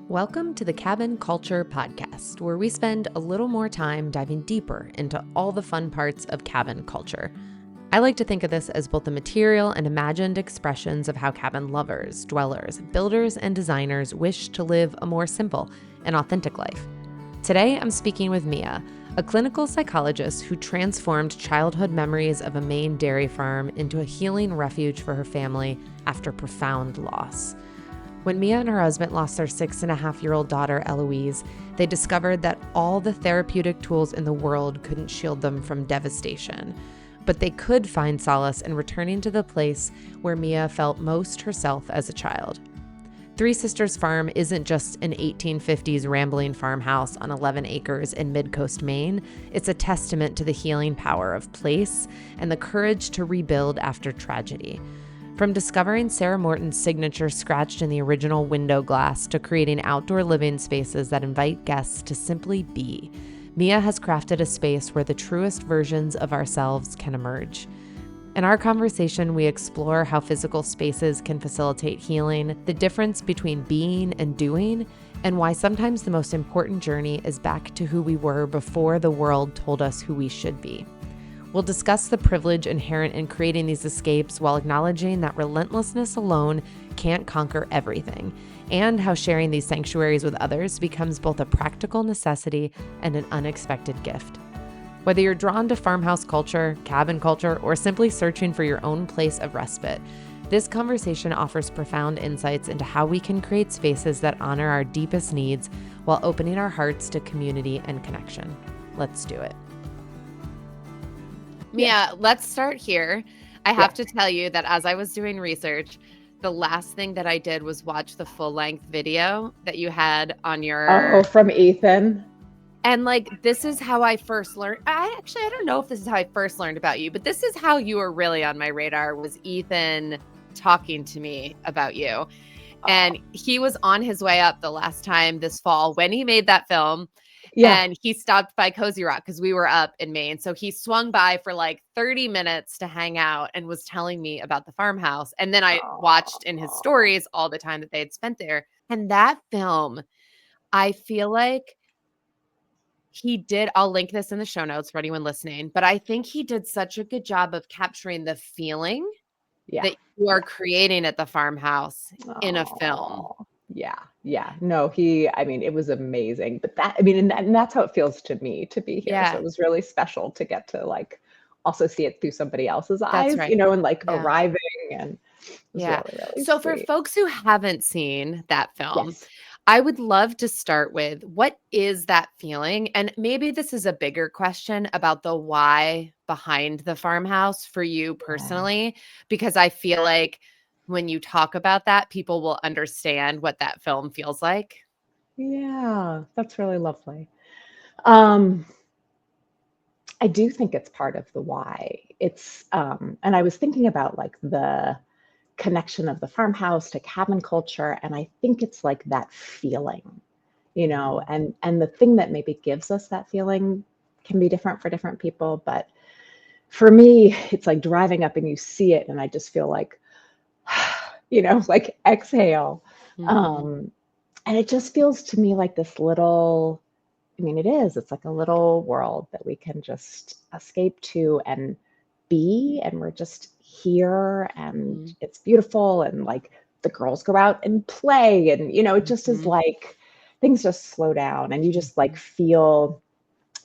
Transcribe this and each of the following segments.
Welcome to the Cabin Culture Podcast, where we spend a little more time diving deeper into all the fun parts of cabin culture. I like to think of this as both the material and imagined expressions of how cabin lovers, dwellers, builders, and designers wish to live a more simple and authentic life. Today, I'm speaking with Mia, a clinical psychologist who transformed childhood memories of a Maine dairy farm into a healing refuge for her family after profound loss. When Mia and her husband lost their 6.5-year-old daughter, Eloise, they discovered that all the therapeutic tools in the world couldn't shield them from devastation. But they could find solace in returning to the place where Mia felt most herself as a child. Three Sisters Farm isn't just an 1850s rambling farmhouse on 11 acres in mid-coast Maine. It's a testament to the healing power of place and the courage to rebuild after tragedy. From discovering Sarah Morton's signature scratched in the original window glass to creating outdoor living spaces that invite guests to simply be, Mia has crafted a space where the truest versions of ourselves can emerge. In our conversation, we explore how physical spaces can facilitate healing, the difference between being and doing, and why sometimes the most important journey is back to who we were before the world told us who we should be. We'll discuss the privilege inherent in creating these escapes while acknowledging that relentlessness alone can't conquer everything, and how sharing these sanctuaries with others becomes both a practical necessity and an unexpected gift. Whether you're drawn to farmhouse culture, cabin culture, or simply searching for your own place of respite, this conversation offers profound insights into how we can create spaces that honor our deepest needs while opening our hearts to community and connection. Let's do it. Mia, let's start here. I have to tell you that as I was doing research, the last thing that I did was watch the full-length video that you had on your... Oh, from Ethan. And this is how I first learned. I don't know if this is how I first learned about you, but this is how you were really on my radar, was Ethan talking to me about you. And he was on his way up the last time this fall when he made that film. Yeah. And he stopped by Cozy Rock because we were up in Maine. So he swung by for 30 minutes to hang out and was telling me about the farmhouse. And then I watched in his stories all the time that they had spent there. And that film, I feel like he did, I'll link this in the show notes for anyone listening, but I think he did such a good job of capturing the feeling that you are creating at the farmhouse in a film. Yeah. No, it was amazing. But and that's how it feels to me to be here. Yeah. So it was really special to get to also see it through somebody else's eyes, right. And arriving, and it was really, really So sweet. For folks who haven't seen that film, yes. I would love to start with, what is that feeling? And maybe this is a bigger question about the why behind the farmhouse for you personally, because I feel like when you talk about that, people will understand what that film feels like. Yeah, that's really lovely. I do think it's part of the why. It's, and I was thinking about the connection of the farmhouse to cabin culture. And I think it's that feeling, and the thing that maybe gives us that feeling can be different for different people. But for me, it's driving up and you see it. And I just feel exhale. Mm-hmm. And it just feels to me like this little, it's like a little world that we can just escape to and be, and we're just here, and it's beautiful, and the girls go out and play, and it just is things just slow down, and you just feel,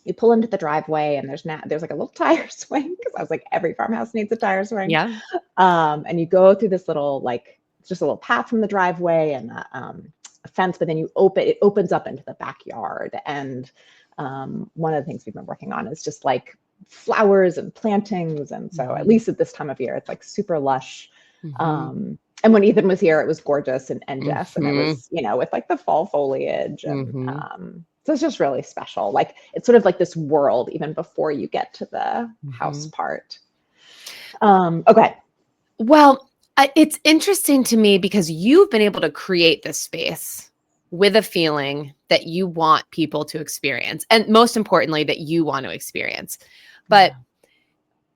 you pull into the driveway, and there's a little tire swing, because I was every farmhouse needs a tire swing. Yeah. And you go through this little just a little path from the driveway and a fence, but then it opens up into the backyard. And one of the things we've been working on is just flowers and plantings. And so at least at this time of year, it's super lush. Mm-hmm. And when Ethan was here, it was gorgeous and Jess, and it was, with the fall foliage. And so it's just really special. It's sort of this world even before you get to the house part. Okay. Well, it's interesting to me because you've been able to create this space with a feeling that you want people to experience, and most importantly, that you want to experience. But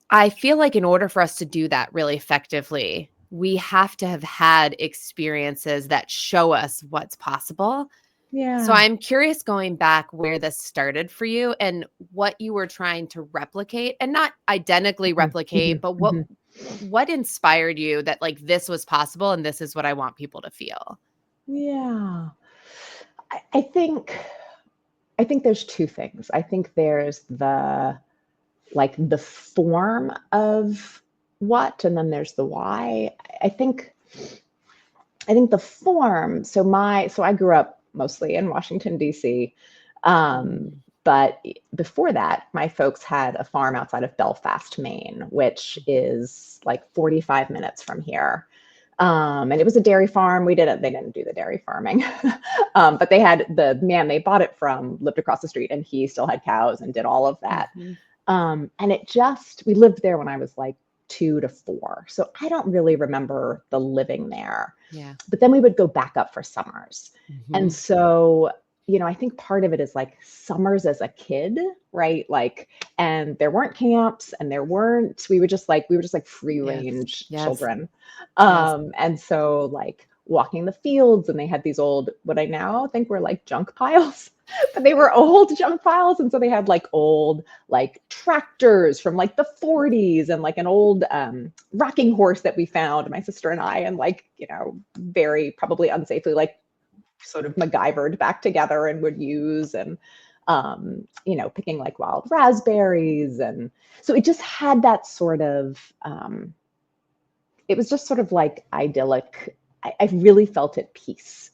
I feel like in order for us to do that really effectively, we have to have had experiences that show us what's possible. Yeah. So I'm curious going back where this started for you and what you were trying to replicate, and not identically replicate, but what inspired you that like this was possible and this is what I want people to feel? Yeah. I think there's two things. I think there's the form of what, and then there's the why. I think the form. So I grew up mostly in Washington, D.C. But before that, my folks had a farm outside of Belfast, Maine, which is like 45 minutes from here. And it was a dairy farm. They didn't do the dairy farming. But they had the man they bought it from lived across the street, and he still had cows and did all of that. And we lived there when I was like 2 to 4. So I don't really remember the living there. Yeah. But then we would go back up for summers. And so, I think part of it is like summers as a kid, right? Like, and there weren't camps and we were just like free range children. And so like walking the fields, and they had these old, what I now think were like junk piles, but they were old junk piles. And so they had like old, like tractors from like the 40s, and like an old rocking horse that we found, my sister and I, and like, very probably unsafely, like sort of MacGyvered back together and would use, and, picking like wild raspberries. And so it just had that sort of, it was just sort of like idyllic. I really felt at peace.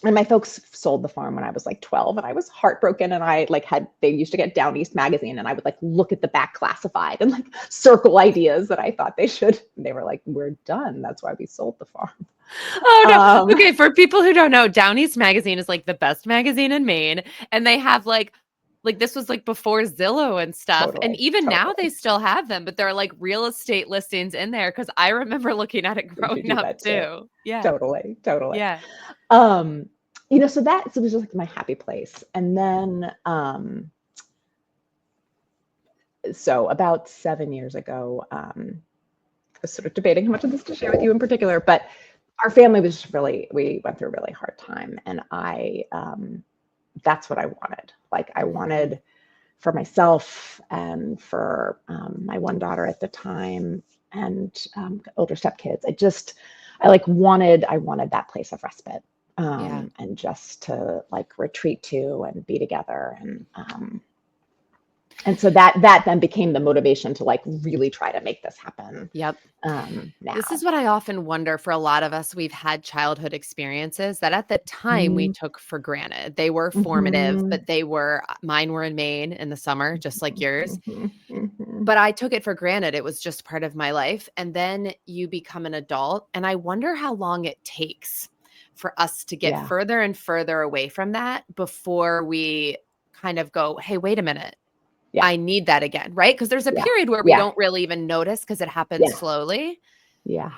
And my folks sold the farm when I was like 12, and I was heartbroken. And they used to get Down East magazine, and I would like look at the back classified and like circle ideas that I thought they should. And they were like, "We're done. That's why we sold the farm." Oh no. Okay. For people who don't know, Down East magazine is like the best magazine in Maine. And they have like this was like before Zillow and stuff. And even now they still have them, but there are like real estate listings in there. Cause I remember looking at it growing up too. Yeah. Totally. Yeah. So it was just like my happy place. And then, so about 7 years ago, I was sort of debating how much of this to share with you in particular, but our family was just we went through a really hard time. And that's what I wanted. Like I wanted for myself and for my one daughter at the time, and older stepkids. I wanted that place of respite, and just to like retreat to and be together. And so that then became the motivation to like really try to make this happen. Yep. Now. This is what I often wonder for a lot of us. We've had childhood experiences that at the time we took for granted. They were formative, but mine were in Maine in the summer, just like yours. But I took it for granted. It was just part of my life. And then you become an adult. And I wonder how long it takes for us to get further and further away from that before we kind of go, hey, wait a minute. I need that again, right? Because there's a period where we don't really even notice because it happens slowly. Yeah.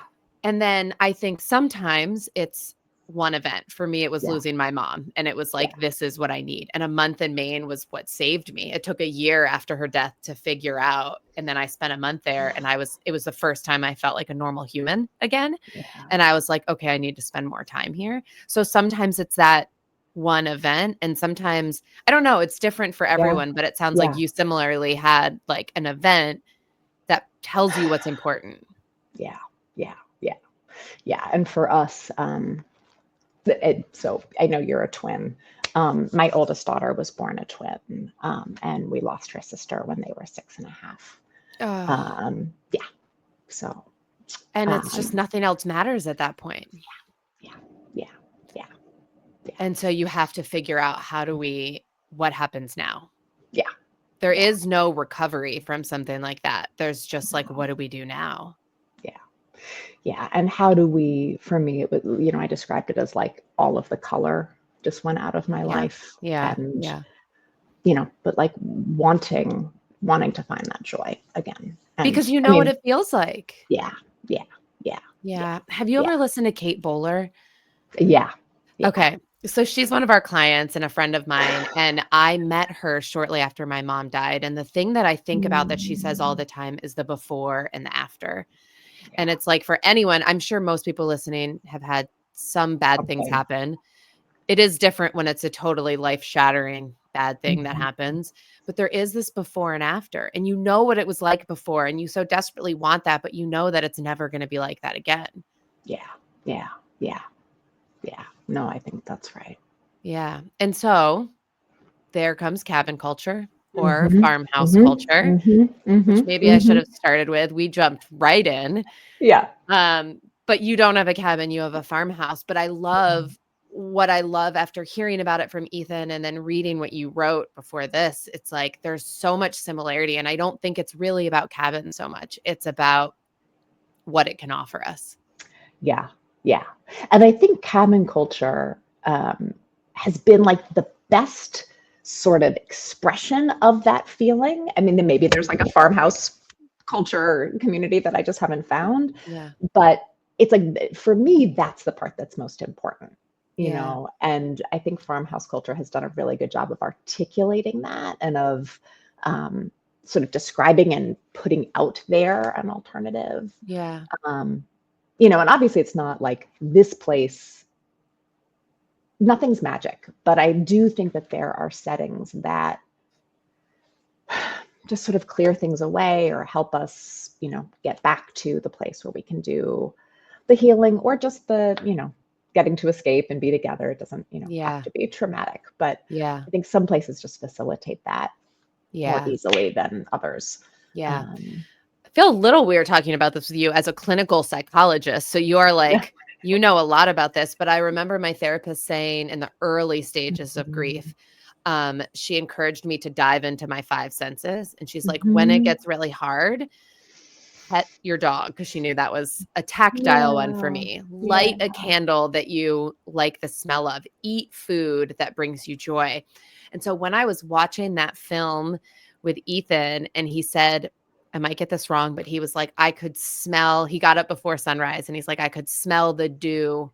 And then I think sometimes it's one event. For me, it was losing my mom. And it was like, this is what I need. And a month in Maine was what saved me. It took a year after her death to figure out. And then I spent a month there, and it was the first time I felt like a normal human again. Yeah. And I was like, okay, I need to spend more time here. So sometimes it's that one event, and sometimes I don't know, it's different for everyone, but it sounds like you similarly had like an event that tells you what's important. Yeah. And for us, so I know you're a twin. My oldest daughter was born a twin, and we lost her sister when they were 6.5. So, and it's just nothing else matters at that point. Yeah. And so you have to figure out what happens now? Yeah. There is no recovery from something like that. There's just like, what do we do now? Yeah. And how do we, for me, it was, I described it as like all of the color just went out of my life. Yeah. And, but like wanting to find that joy again. And, because what it feels like. Yeah. Have you ever listened to Kate Bowler? Yeah. Okay. So she's one of our clients and a friend of mine. And I met her shortly after my mom died. And the thing that I think about that she says all the time is the before and the after. Yeah. And it's like for anyone, I'm sure most people listening have had some bad things happen. It is different when it's a totally life-shattering bad thing that Mhm. happens, but there is this before and after, and you know what it was like before, and you so desperately want that, but you know that it's never gonna be like that again. Yeah. Yeah. Yeah. Yeah. No, I think that's right. Yeah, and so there comes cabin culture or Mhm. farmhouse Mhm. culture, Mhm. which Mhm. maybe I should Mhm. have started with. We jumped right in. Yeah. But you don't have a cabin, you have a farmhouse. But what I love after hearing about it from Ethan and then reading what you wrote before this, it's like there's so much similarity. And I don't think it's really about cabin so much. It's about what it can offer us. Yeah. Yeah. And I think cabin culture has been like the best sort of expression of that feeling. I mean, then maybe there's like a farmhouse culture community that I just haven't found, Yeah. but it's like for me, that's the part that's most important, Yeah. and I think farmhouse culture has done a really good job of articulating that and of um, sort of describing and putting out there an alternative. Yeah. Um, and obviously it's not like this place, nothing's magic, but I do think that there are settings that just sort of clear things away or help us, get back to the place where we can do the healing or just the getting to escape and be together. It doesn't, have Yeah. to be traumatic, but Yeah. I think some places just facilitate that more Yeah. easily than others. Yeah. Um, I feel a little weird talking about this with you as a clinical psychologist. So you are yeah. like, you know a lot about this, but I remember my therapist saying in the early stages of Mhm. grief, she encouraged me to dive into my five senses. And she's like, when it Mhm. gets really hard, pet your dog, because she knew that was a tactile one for Yeah. me. Light Yeah. a candle that you like the smell of, eat food that brings you joy. And so when I was watching that film with Ethan and he said, I might get this wrong, but he was like, I could smell, he got up before sunrise and he's like, I could smell the dew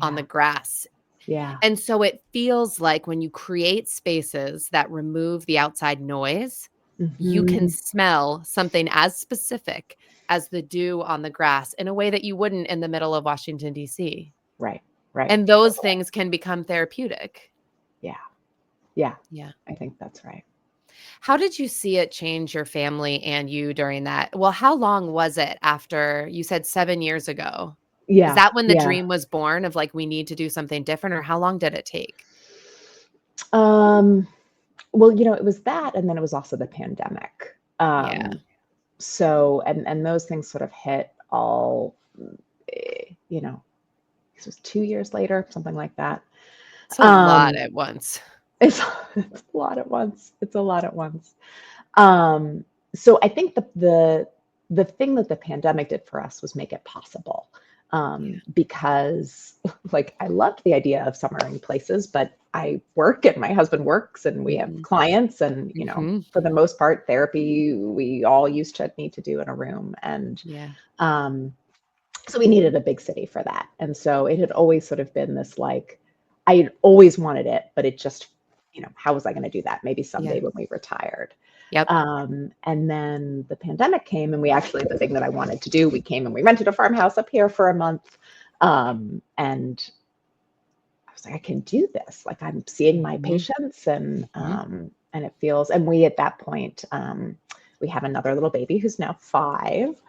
on the Yeah. grass. Yeah. And so it feels like when you create spaces that remove the outside noise, you can Mhm. smell something as specific as the dew on the grass in a way that you wouldn't in the middle of Washington, D.C. Right. Right. And those things can become therapeutic. Yeah. Yeah. Yeah. I think that's right. How did you see it change your family and you during that? Well, how long was it after you said 7 years ago? Is Yeah. that when the Yeah. dream was born of like, we need to do something different, or how long did it take? Um, well, it was that, and then it was also the pandemic. Yeah. So, and those things sort of hit all, this was 2 years later, something like that. It's a lot Um, at once. it's, it's a lot at once. It's a lot at once. Um, so I think the thing that the pandemic did for us was make it possible. Yeah. Because like I loved the idea of summering places, but I work and my husband works and we have Mhm. clients and Mhm. for the most part therapy we all used to need to do in a room. And Yeah. um, so we needed a big city for that. And so it had always sort of been this like, I had always wanted it, but it just, how was I going to do that? Maybe Yeah. someday when we retired. Yep. And then the pandemic came, and we actually, the thing that I wanted to do, we came and we rented a farmhouse up here for a month. And I was like, I can do this. Like I'm seeing my Mhm. patients, and Mhm. it feels. And we at that point, we have another little baby who's now 5.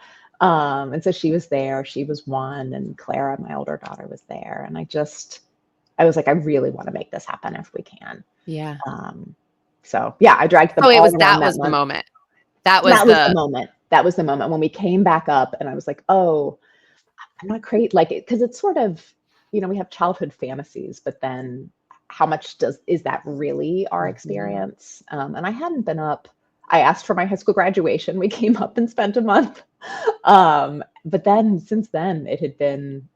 And so she was there. She was 1, and Clara, my older daughter, was there. And I was like, I really want to make this happen if we can. Yeah. Um, so yeah, I dragged them Oh, it all was around that that was the month. moment. That was That was the the moment. That was the moment when we came back up, and I was like, oh, I'm not crazy. Like, because it's sort of, we have childhood fantasies, but then how much is that really our Mhm. experience? And I hadn't been up. I asked for my high school graduation. We came up and spent a month. But then since then, it had been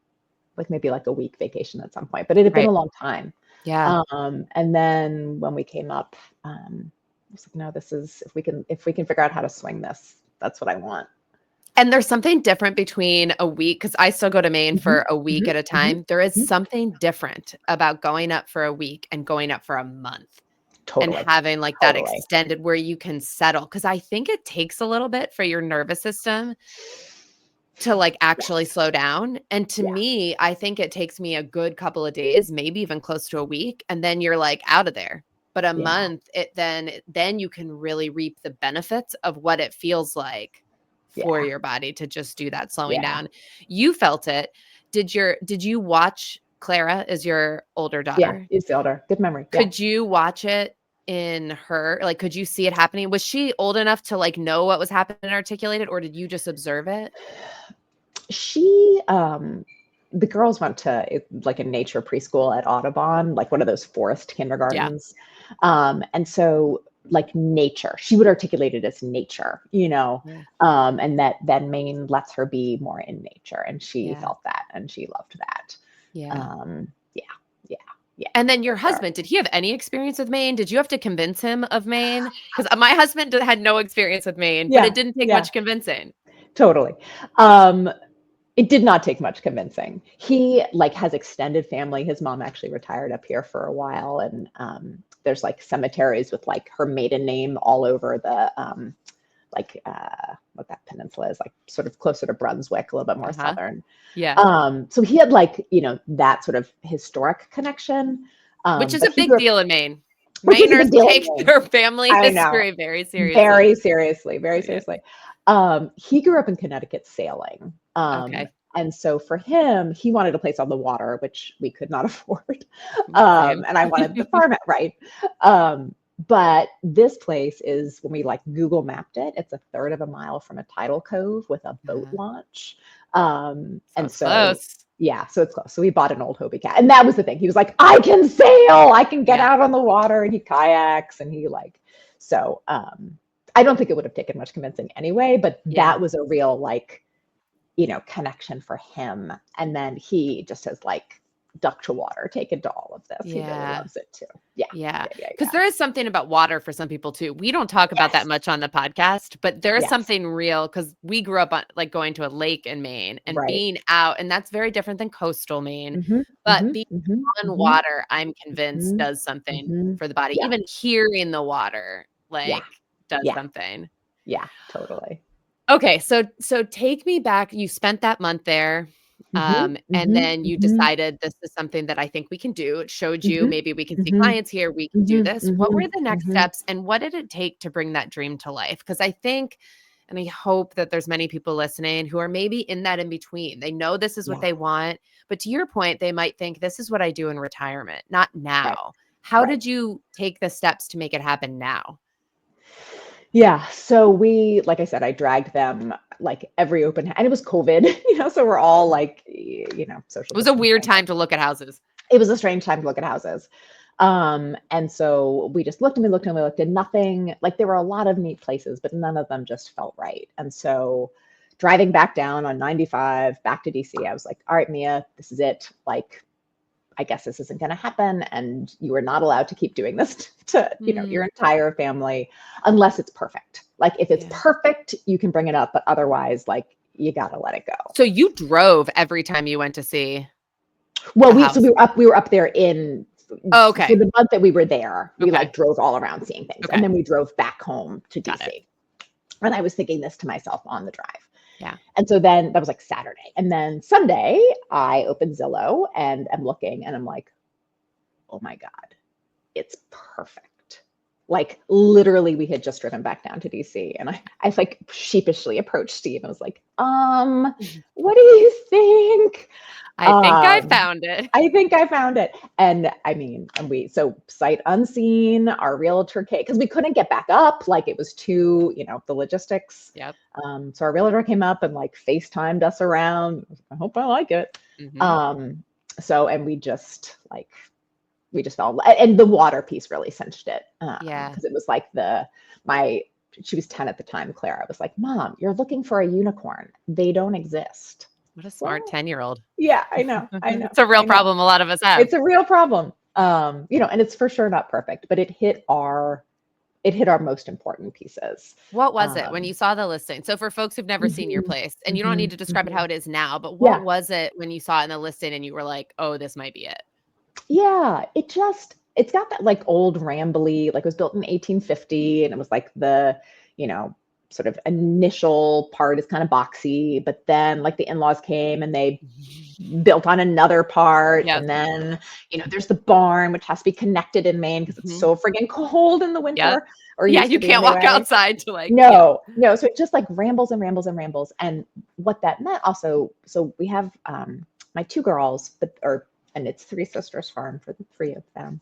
like maybe like a week vacation at some point, but it had been a Right. long time. Yeah. And then when we came up, I was like, no, this is if we can figure out how to swing this, that's what I want. And there's something different between a week, because I still go to Maine Mhm, for a week mhm, at a mhm, time. There is mhm. something different about going up for a week and going up for a month and Totally, having like that totally. extended where you can settle. Because I think it takes a little bit for your nervous system to like actually slow down. And to Yeah. me, I think it takes me a good couple of days, maybe even close to a week, and then you're like out of there. But a month, then you can really reap the benefits of what it feels like for your body to just do that slowing down. You felt it. Did you watch Clara is your older Yeah, daughter? it's the older. Good memory. Yeah. Could you watch it in her? Like, could you see it happening? Was she old enough to like know what was happening and articulate it, or did you just observe it? She, the girls went to like a nature preschool at Audubon, like one of those forest kindergartens. And so like nature, she would articulate it as nature, you know, and that Maine lets her be more in nature, and she felt that and she loved that. And then your husband, did he have any experience with Maine? Did you have to convince him of Maine? Because my husband had no experience with Maine, but it didn't take much convincing. Totally. It did not take much convincing. He like has extended family. His mom actually retired up here for a while, and there's like cemeteries with like her maiden name all over the what that peninsula is, like sort of closer to Brunswick, a little bit more southern. So he had like, you know, that sort of historic connection, which is a big deal in Maine. Mainers take their family history very seriously. Very seriously. He grew up in Connecticut sailing. And so for him, he wanted a place on the water, which we could not afford. And I wanted the farmhouse, right? But this place is, when we like Google mapped it, it's a third of a mile from a tidal cove with a boat launch. And so close. Yeah, so it's close. So we bought an old Hobie cat. And that was the thing. He was like, I can sail, I can get out on the water, and he kayaks, and he like, so I don't think it would have taken much convincing anyway, but that was a real like, you know, connection for him. And then he just has like duck to water, taken to all of this. He really loves it too. Because there is something about water for some people too. We don't talk about that much on the podcast, but there is something real, because we grew up on like going to a lake in Maine and being out, and that's very different than coastal Maine. But being on water, I'm convinced does something for the body. Even hearing the water like does something. Yeah, totally. Okay, so take me back. You spent that month there. And then you decided this is something that I think we can do. It showed you maybe we can see clients here. We can do this. What were the next steps, and what did it take to bring that dream to life? Because I think, and I hope that there's many people listening who are maybe in that in between. They know this is what they want, but to your point, they might think this is what I do in retirement, not now. How did you take the steps to make it happen now? Yeah. So we, like I said, I dragged them like every open, and it was COVID, you know, so we're all like, you know, social. It was a weird time to look at houses. It was a strange time to look at houses. And so we just looked and we looked and we looked, and nothing, like there were a lot of neat places, but none of them just felt right. And so driving back down on 95 back to DC, I was like, all right, Mia, this is it. Like, I guess this isn't going to happen, and you are not allowed to keep doing this to, you know, your entire family unless it's perfect. Like if it's perfect, you can bring it up, but otherwise, like you got to let it go. So you drove every time you went to see. Well, we were up there in, for the month that we were there, we like drove all around seeing things, and then we drove back home to DC. And I was thinking this to myself on the drive. And so then that was like Saturday. And then Sunday, I opened Zillow and I'm looking, and I'm like, oh my God, it's perfect. Like literally we had just driven back down to DC, and I like sheepishly approached Steve and was like, what do you think? I think I found it. I think I found it. And I mean, so sight unseen, our realtor came, because we couldn't get back up. Like it was too, you know, the logistics. So our realtor came up and like FaceTimed us around. I hope I like it. So, and we just fell, and the water piece really cinched it. Because it was like she was 10 at the time, Clara. I was like, Mom, you're looking for a unicorn. They don't exist. What a smart 10-year-old. Yeah, I know. It's a real problem a lot of us have. It's a real problem. You know, and it's for sure not perfect, but it hit our most important pieces. What was it when you saw the listing? So for folks who've never seen your place, and you don't need to describe it how it is now, but what was it when you saw it in the listing and you were like, oh, this might be it? Yeah, it's got that like old rambly, like it was built in 1850, and it was like the, you know, sort of initial part is kind of boxy, but then like the in-laws came and they built on another part. Yep. And then, there's the barn, which has to be connected in Maine because it's so friggin' cold in the winter. Yep. Or Yeah, used you to be can't walk anyway. outside to like No. So it just like rambles and rambles and rambles. And what that meant also, so we have my two girls, and it's Three Sisters Farm for the three of them.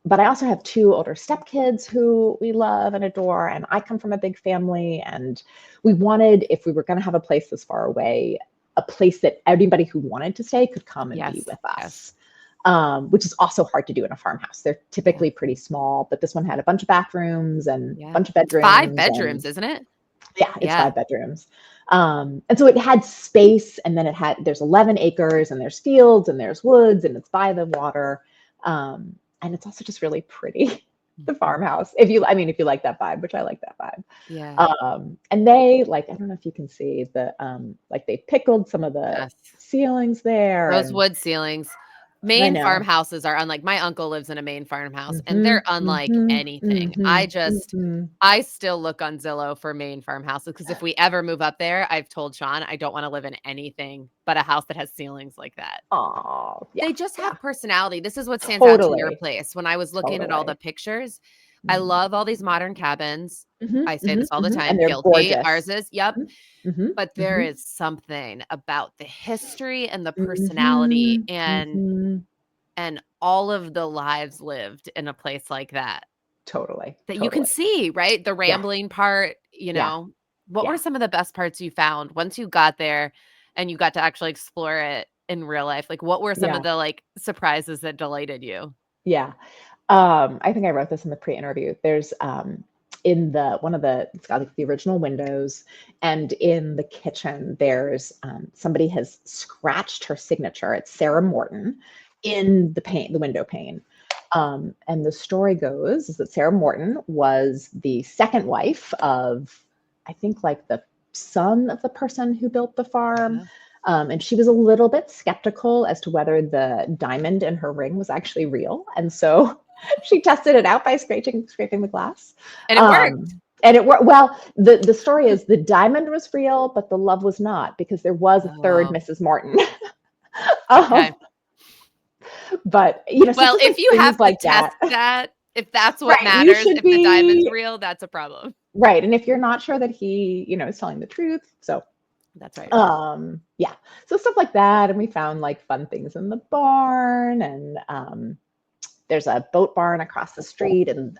But I also have two older stepkids who we love and adore. And I come from a big family, and we wanted, if we were going to have a place this far away, a place that anybody who wanted to stay could come and be with us. Which is also hard to do in a farmhouse. They're typically pretty small, but this one had a bunch of bathrooms and a bunch of bedrooms. It's 5 bedrooms, isn't it? Yeah, it's 5 bedrooms. And so it had space, and then there's 11 acres, and there's fields, and there's woods, and it's by the water. And it's also just really pretty, the farmhouse. If you like that vibe, which I like that vibe. Yeah. And they I don't know if you can see they pickled some of the ceilings there. Those wood ceilings. Maine farmhouses are unlike, my uncle lives in a Maine farmhouse and they're unlike anything. I still look on Zillow for Maine farmhouses because if we ever move up there, I've told Sean, I don't want to live in anything but a house that has ceilings like that. Oh, yeah, they just have personality. This is what stands out to your place. When I was looking at all the pictures, I love all these modern cabins. I say this all the time. And they're guilty. Gorgeous. Ours is, but there is something about the history and the personality and all of the lives lived in a place like that. Totally. That you can see, right? The rambling part, What were some of the best parts you found once you got there and you got to actually explore it in real life? Like, what were some of the surprises that delighted you? Yeah. I think I wrote this in the pre-interview. There's it's got the original windows, and in the kitchen there's somebody has scratched her signature. It's Sarah Morton in the window pane. And the story goes is that Sarah Morton was the second wife of, I think, the son of the person who built the farm. And she was a little bit skeptical as to whether the diamond in her ring was actually real. And so she tested it out by scraping the glass. And it worked. And it worked. Well, the story is the diamond was real, but the love was not, because there was a third Mrs. Morton. Okay. But, well, if you have to test that, if that's what matters, if the diamond's real, that's a problem. Right. And if you're not sure that he, is telling the truth. So that's right. Yeah. So stuff like that. And we found fun things in the barn, and there's a boat barn across the street, and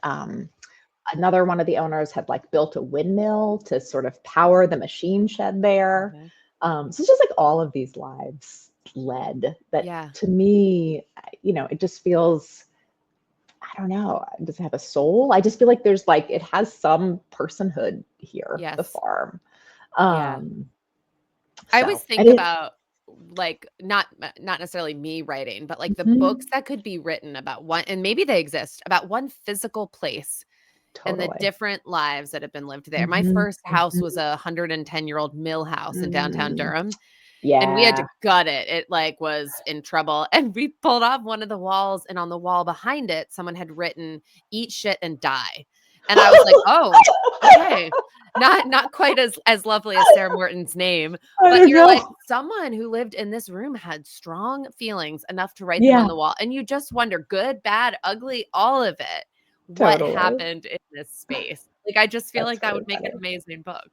another one of the owners had built a windmill to sort of power the machine shed there. Okay. So it's just all of these lives led that to me, it just feels, I don't know, does it have a soul? I just feel like there's it has some personhood here, the farm. I always think about not necessarily me writing, but the books that could be written about one, and maybe they exist, about one physical place and the different lives that have been lived there. My first house was a 110-year-old mill house in downtown Durham. Yeah. And we had to gut it. It was in trouble. And we pulled off one of the walls, and on the wall behind it, someone had written "eat shit and die." And I was like, oh, okay. Not quite as lovely as Sarah Morton's name, but you're someone who lived in this room had strong feelings enough to write them on the wall. And you just wonder, good, bad, ugly, all of it. What happened in this space? I just feel that would make an amazing book.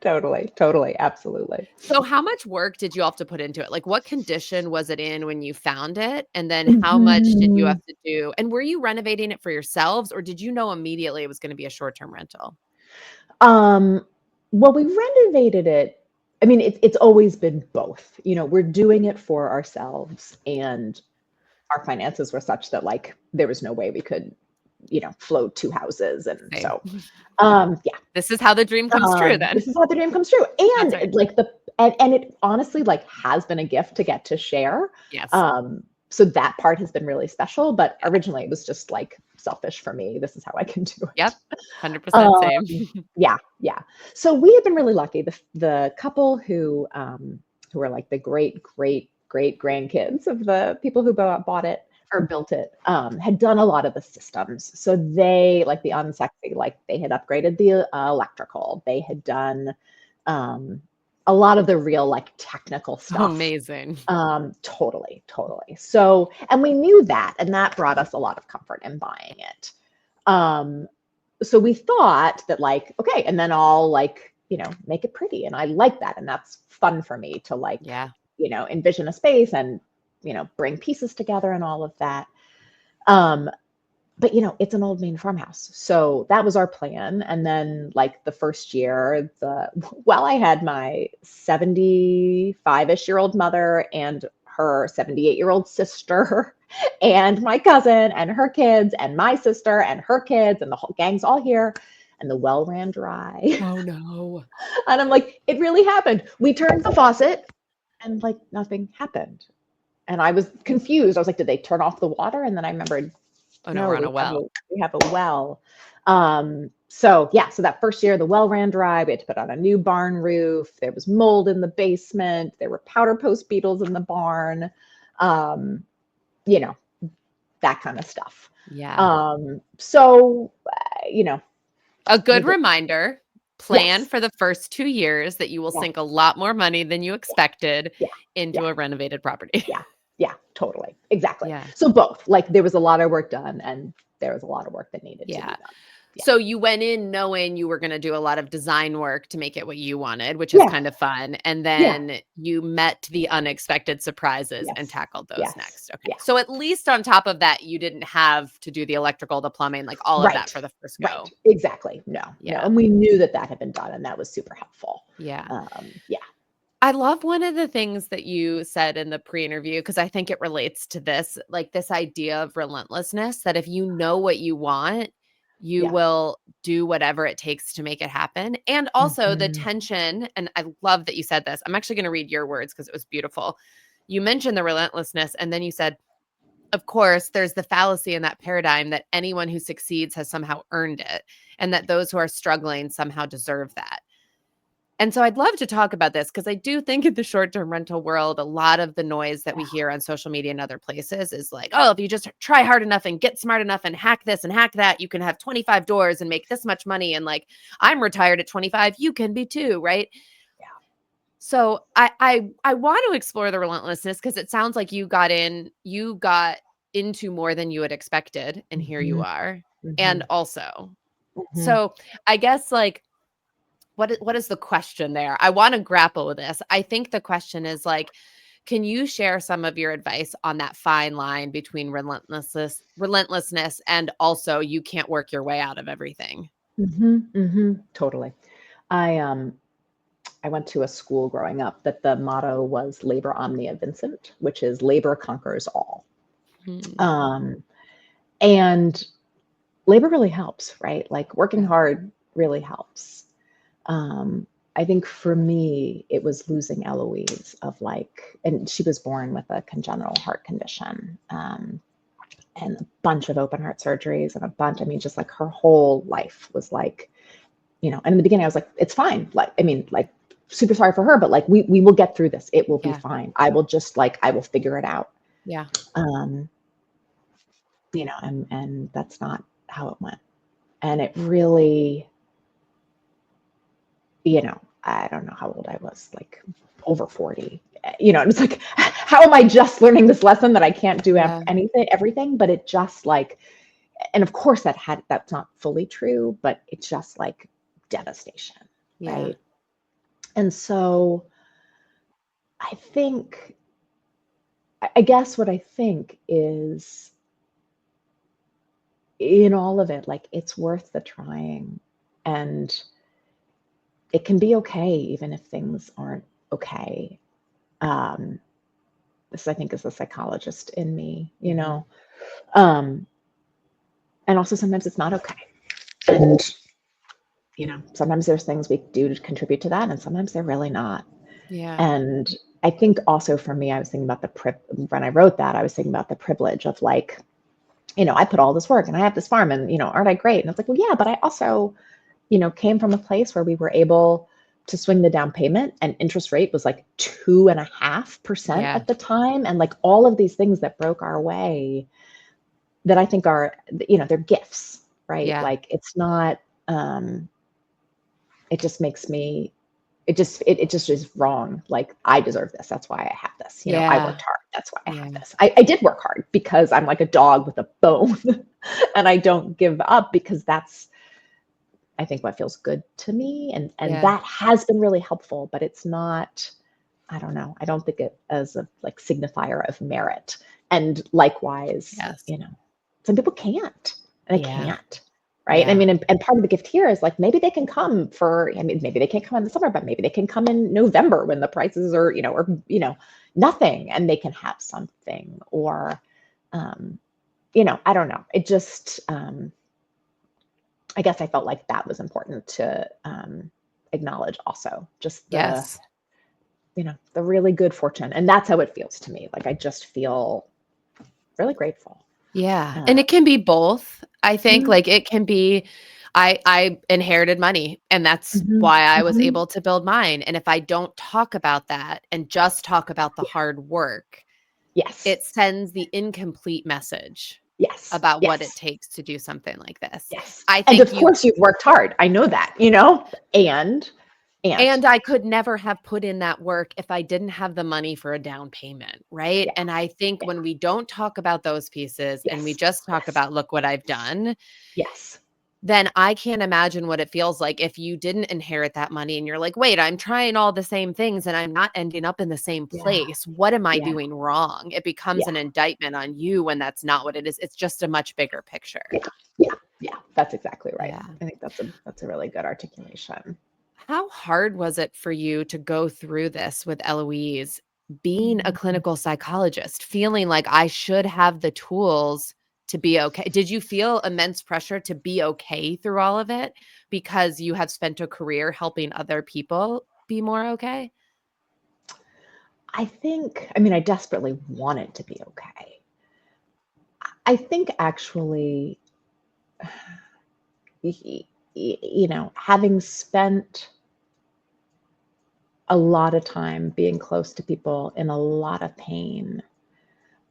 Totally. Absolutely. So how much work did you have to put into it? What condition was it in when you found it? And then how much did you have to do? And were you renovating it for yourselves, or did you know immediately it was going to be a short-term rental? Well, we renovated it. I mean, it's always been both. We're doing it for ourselves, and our finances were such that there was no way we could float 2 houses. And so, this is how the dream comes true then. This is how the dream comes true. And right. and it honestly has been a gift to get to share. Yes. So that part has been really special, but originally it was just selfish for me. This is how I can do it. Yep. 100% same. Yeah. So we have been really lucky. The couple who are the great grandkids of the people who bought it, or built it, had done a lot of the systems. So they, like the unsexy, like they had upgraded the electrical. They had done a lot of the real like technical stuff. Amazing. Totally. So, and we knew that, and that brought us a lot of comfort in buying it. So we thought that like, okay, and then I'll like, make it pretty. And I like that. And that's fun for me to like, envision a space and, bring pieces together and all of that. But it's an old Maine farmhouse. So that was our plan. And then like the first year, while I had my 75-ish-year-old mother and her 78-year-old sister and my cousin and her kids and my sister and her kids and the whole gang's all here, and the well ran dry. Oh no. And I'm like, it really happened. We turned the faucet and like nothing happened. And I was confused. I was like, did they turn off the water? And then I remembered, oh no, we're on a well. We have a well. So that first year the well ran dry. We had to put on a new barn roof. There was mold in the basement. There were powder post beetles in the barn. That kind of stuff. Yeah. So, a good reminder, plan Yes. for the first 2 years that you will sink a lot more money than you expected into a renovated property. Yeah, totally. Exactly. Yeah. So both, like there was a lot of work done and there was a lot of work that needed to be done. Yeah. So you went in knowing you were going to do a lot of design work to make it what you wanted, which is kind of fun. And then you met the unexpected surprises and tackled those next. Okay. Yeah. So at least on top of that, you didn't have to do the electrical, the plumbing, like all of that for the first go. Right. Exactly. No. And we knew that had been done and that was super helpful. Yeah. I love one of the things that you said in the pre-interview, because I think it relates to this, like this idea of relentlessness, that if you know what you want, you will do whatever it takes to make it happen. And also the tension, and I love that you said this. I'm actually going to read your words because it was beautiful. You mentioned the relentlessness, and then you said, of course, there's the fallacy in that paradigm that anyone who succeeds has somehow earned it, and that those who are struggling somehow deserve that. And so I'd love to talk about this because I do think in the short-term rental world, a lot of the noise that we hear on social media and other places is like, oh, if you just try hard enough and get smart enough and hack this and hack that, you can have 25 doors and make this much money. And like, I'm retired at 25, you can be too, right? Yeah. So I want to explore the relentlessness because it sounds like you got into more than you had expected. And here you are. And also, so I guess like, what is the question there? I want to grapple with this. I think the question is like, can you share some of your advice on that fine line between relentlessness and also you can't work your way out of everything? Totally. I went to a school growing up that the motto was labor omnia vincit, which is labor conquers all. And labor really helps, right? Like working hard really helps. I think for me, it was losing Eloise and she was born with a congenital heart condition, and a bunch of open heart surgeries and just like her whole life was like, and in the beginning I was like, it's fine. Like, super sorry for her, but like, we will get through this. It will be fine. I will figure it out. Yeah. And that's not how it went. And it really, I don't know how old I was, like over 40, and it's like, how am I just learning this lesson that I can't do everything, but it just like, and of course that's not fully true, but it's just like devastation. Right. And so I guess what I think is in all of it, like it's worth the trying, and it can be okay even if things aren't okay. This I think is the psychologist in me, and also sometimes it's not okay. And, sometimes there's things we do to contribute to that, and sometimes they're really not. Yeah. And I think also for me, I was thinking about when I wrote that, I was thinking about the privilege of like, I put all this work and I have this farm and, aren't I great? And it's like, well, yeah, but I also, came from a place where we were able to swing the down payment, and interest rate was like 2.5% Yeah. at the time. And like all of these things that broke our way that I think are, they're gifts, right? Yeah. Like it's not, it just makes me, it just is wrong. Like I deserve this. That's why I have this. I Yeah. worked hard. That's why I Yeah. have this. I did work hard because I'm like a dog with a bone and I don't give up because that's, I think, what feels good to me. And Yeah. that has been really helpful, but it's not, I don't know. I don't think it as a like signifier of merit. And likewise, Yes. some people can't, and they Yeah. can't. Right. Yeah. I mean, and part of the gift here is like, maybe they can come maybe they can't come in the summer, but maybe they can come in November when the prices are, nothing, and they can have something, or, I don't know. It just, I guess I felt like that was important to acknowledge also, just the, Yes. the really good fortune. And that's how it feels to me. Like, I just feel really grateful. Yeah. And it can be both. I think like it can be, I inherited money, and that's why I was able to build mine. And if I don't talk about that and just talk about the hard work, yes, it sends the incomplete message yes, about what it yes, takes to do something like this. yes. I And think of course you've worked hard. I know that, and I could never have put in that work if I didn't have the money for a down payment, right? Yeah. And I think when we don't talk about those pieces and we Yes. just talk Yes. about, look what I've done, Yes. then I can't imagine what it feels like if you didn't inherit that money and you're like, wait, I'm trying all the same things and I'm not ending up in the same Yeah. place. What am I Yeah. doing wrong? It becomes an indictment on you when that's not what it is. It's just a much bigger picture. Yeah. That's exactly right. Yeah. I think that's a really good articulation. How hard was it for you to go through this with Eloise, being a clinical psychologist, feeling like I should have the tools to be okay? Did you feel immense pressure to be okay through all of it because you have spent a career helping other people be more okay? I desperately wanted to be okay. I think actually, having spent a lot of time being close to people in a lot of pain,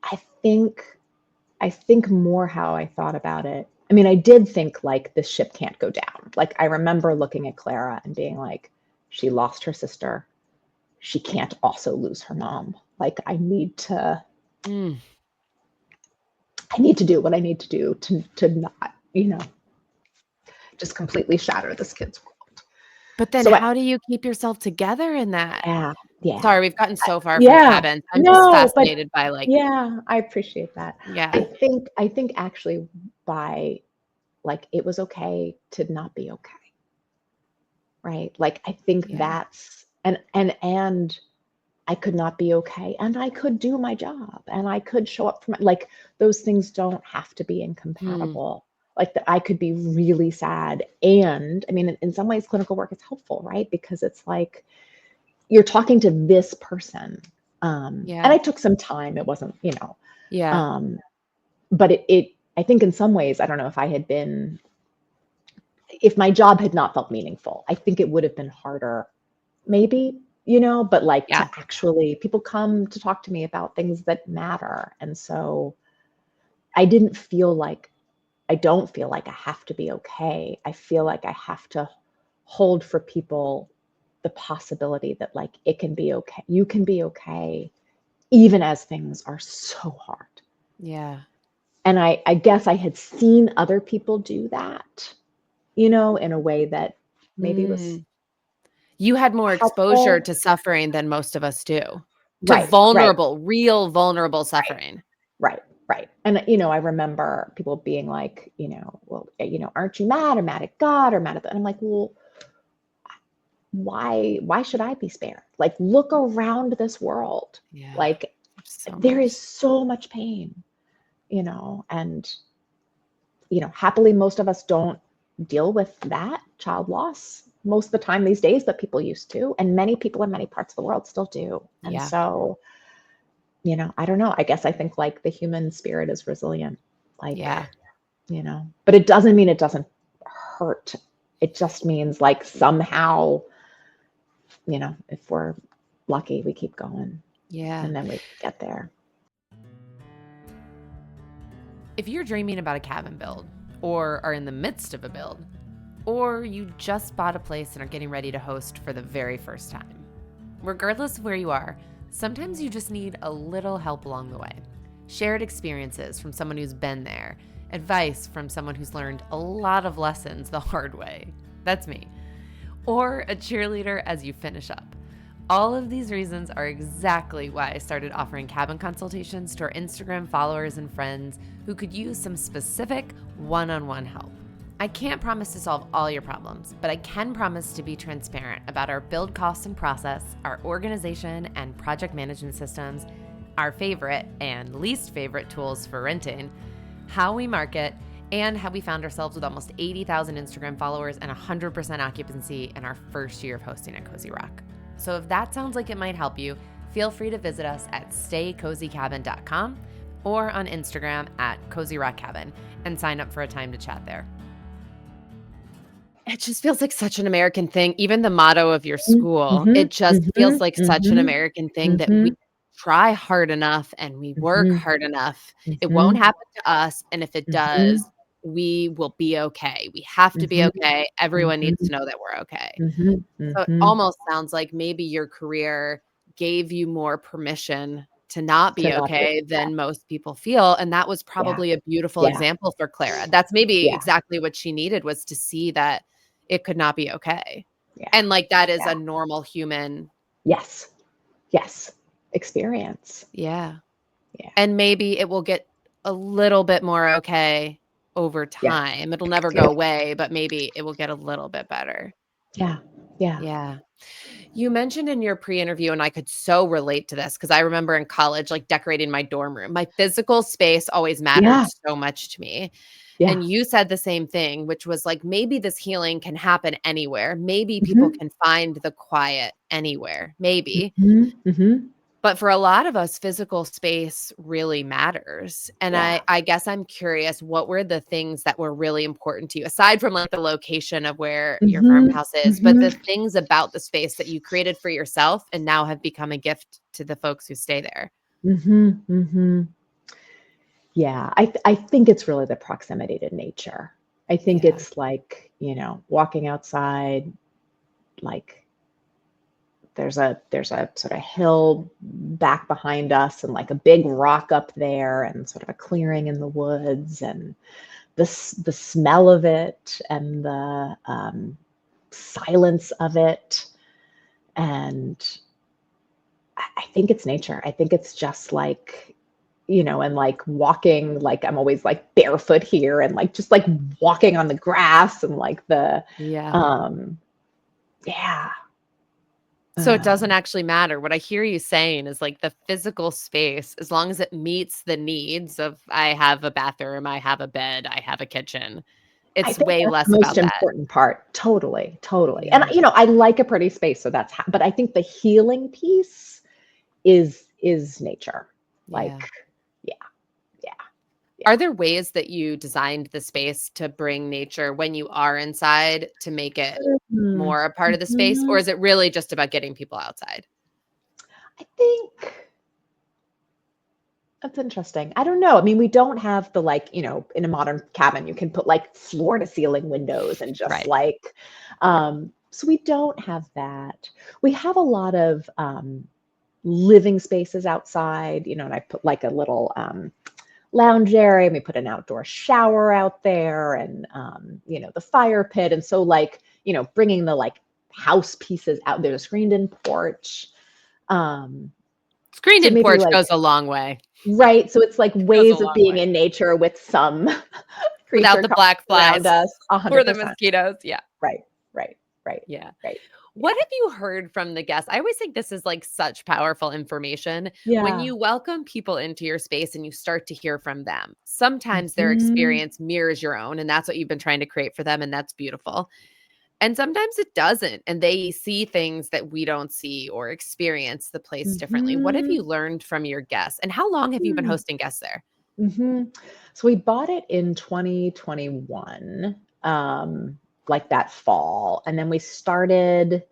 I think more how I thought about it. I did think like the ship can't go down. Like I remember looking at Clara and being like, she lost her sister. She can't also lose her mom. Like I need to do what I need to do to not, just completely shatter this kid's world. But then So how do you keep yourself together in that? yeah. Sorry, we've gotten so far from Yeah. cabins. I'm just No, but fascinated by like, yeah, I appreciate that. yeah. I think actually by like, it was okay to not be okay. Right. Like, I think Yeah. that's, and I could not be okay, and I could do my job, and I could show up for like, those things don't have to be incompatible. Like that I could be really sad. And in some ways clinical work is helpful, right? Because it's like, you're talking to this person. And I took some time. It wasn't, Yeah. but I think in some ways, I don't know if my job had not felt meaningful, I think it would have been harder, maybe, but like to actually, people come to talk to me about things that matter. And so I don't feel like I have to be okay. I feel like I have to hold for people the possibility that like, it can be okay. You can be okay, even as things are so hard. Yeah. And I guess I had seen other people do that, in a way that maybe was you had more exposure helpful. to suffering than most of us do. To Right, real vulnerable suffering. right. And, I remember people being like, well, aren't you mad or mad at God or mad at and I'm like, well, why should I be spared? Like, look around this world. Yeah. Like, there is so much pain, and, happily, most of us don't deal with that child loss most of the time these days, but people used to, and many people in many parts of the world still do. And so, I don't know. I guess I think like the human spirit is resilient, like, but it doesn't mean it doesn't hurt. It just means like somehow if we're lucky, we keep going Yeah. and then we get there. If you're dreaming about a cabin build, or are in the midst of a build, or you just bought a place and are getting ready to host for the very first time, regardless of where you are, sometimes you just need a little help along the way. Shared experiences from someone who's been there, advice from someone who's learned a lot of lessons the hard way. That's me. Or a cheerleader as you finish up. All of these reasons are exactly why I started offering cabin consultations to our Instagram followers and friends who could use some specific one-on-one help. I can't promise to solve all your problems, but I can promise to be transparent about our build costs and process, our organization and project management systems, our favorite and least favorite tools for renting, how we market, and how we found ourselves with almost 80,000 Instagram followers and 100% occupancy in our first year of hosting at Cozy Rock. So if that sounds like it might help you, feel free to visit us at staycozycabin.com or on Instagram at Cozy Rock Cabin and sign up for a time to chat there. It just feels like such an American thing. Even the motto of your school, it just feels like such an American thing that we try hard enough and we work hard enough. It won't happen to us. And if it does, we will be okay. We have to be okay. Everyone needs to know that we're okay. So it almost sounds like maybe your career gave you more permission to not be okay than most people feel. And that was probably a beautiful example for Clara. That's maybe exactly what she needed, was to see that it could not be okay. And like, that is a normal human. Yes. Experience. Yeah. And maybe it will get a little bit more okay over time. It'll never go away, but maybe it will get a little bit better. Yeah. You mentioned in your pre-interview, and I could so relate to this because I remember in college, like decorating my dorm room, my physical space always mattered so much to me. And you said the same thing, which was like, maybe this healing can happen anywhere. Maybe people can find the quiet anywhere, maybe. But for a lot of us, physical space really matters. And I guess I'm curious, what were the things that were really important to you, aside from like the location of where your farmhouse is, but the things about the space that you created for yourself and now have become a gift to the folks who stay there? Yeah, I think it's really the proximity to nature. I think it's like, walking outside, like there's a sort of hill back behind us and like a big rock up there and sort of a clearing in the woods, and the smell of it and the silence of it. And I think it's nature. I think it's just like, and like walking, like I'm always like barefoot here and like just like walking on the grass and like the So it doesn't actually matter. What I hear you saying is like the physical space, as long as it meets the needs of, I have a bathroom, I have a bed, I have a kitchen. It's way less the about most that. important part. Totally. And I like a pretty space, so that's but I think the healing piece is nature. Like Are there ways that you designed the space to bring nature when you are inside to make it more a part of the space? Or is it really just about getting people outside? I think that's interesting. I don't know. I mean, we don't have the like, in a modern cabin, you can put like floor to ceiling windows and just like, so we don't have that. We have a lot of living spaces outside, and I put like a little lounge area, and we put an outdoor shower out there, and the fire pit. And so like, bringing the like house pieces out, there's a screened in porch. Screened in porch goes a long way. Right. So it's like ways of being in nature with some without the black flies around us, 100%. or the mosquitoes. Yeah. Right. Yeah. What have you heard from the guests? I always think this is like such powerful information. When you welcome people into your space and you start to hear from them, sometimes their experience mirrors your own, and that's what you've been trying to create for them. And that's beautiful. And sometimes it doesn't, and they see things that we don't see or experience the place differently. What have you learned from your guests, and how long have you been hosting guests there? So we bought it in 2021, like that fall. And then we started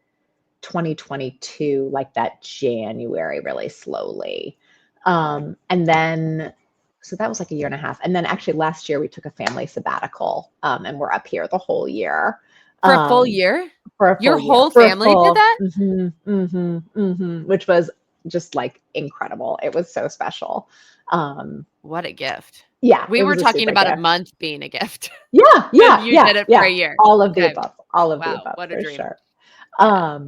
2022, like that January, really slowly. And then, so that was like a year and a half. And then actually last year we took a family sabbatical, and we're up here the whole year. For a full year? For a Your full year. whole For a family did that? which was just like incredible. It was so special. What a gift. Yeah. We it were was a talking super about a gift. month being a gift. Yeah, yeah, And you yeah, did it yeah. for a year. All of the Okay. above. All of the Wow, above, what a for dream. sure. Yeah.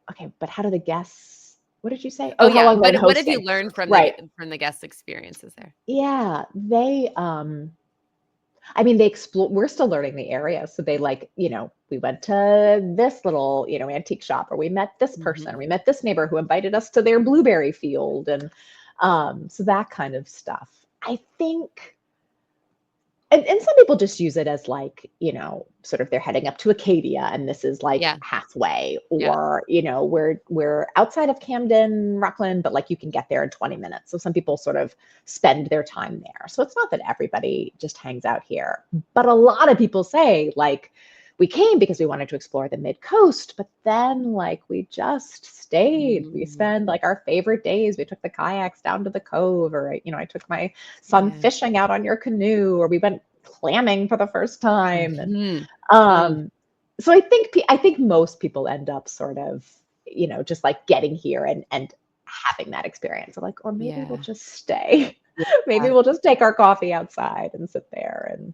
Okay, but how do the guests, what did you say? Oh, how yeah. long were they What have you hosting? learned from Right. the guest experiences there? Yeah, they I mean, they explore, we're still learning the area. So they like, we went to this little, antique shop, or we met this person, we met this neighbor who invited us to their blueberry field. And so that kind of stuff. I think, and some people just use it as like, sort of they're heading up to Acadia and this is like halfway, or, we're outside of Camden, Rockland, but like you can get there in 20 minutes. So some people sort of spend their time there. So it's not that everybody just hangs out here, but a lot of people say like, we came because we wanted to explore the mid-coast, but then like we just stayed. We spent like our favorite days. We took the kayaks down to the cove, or I took my son fishing out on your canoe, or we went clamming for the first time. And so I think most people end up sort of, just like getting here and having that experience of like, or maybe we'll just stay. Maybe we'll just take our coffee outside and sit there. And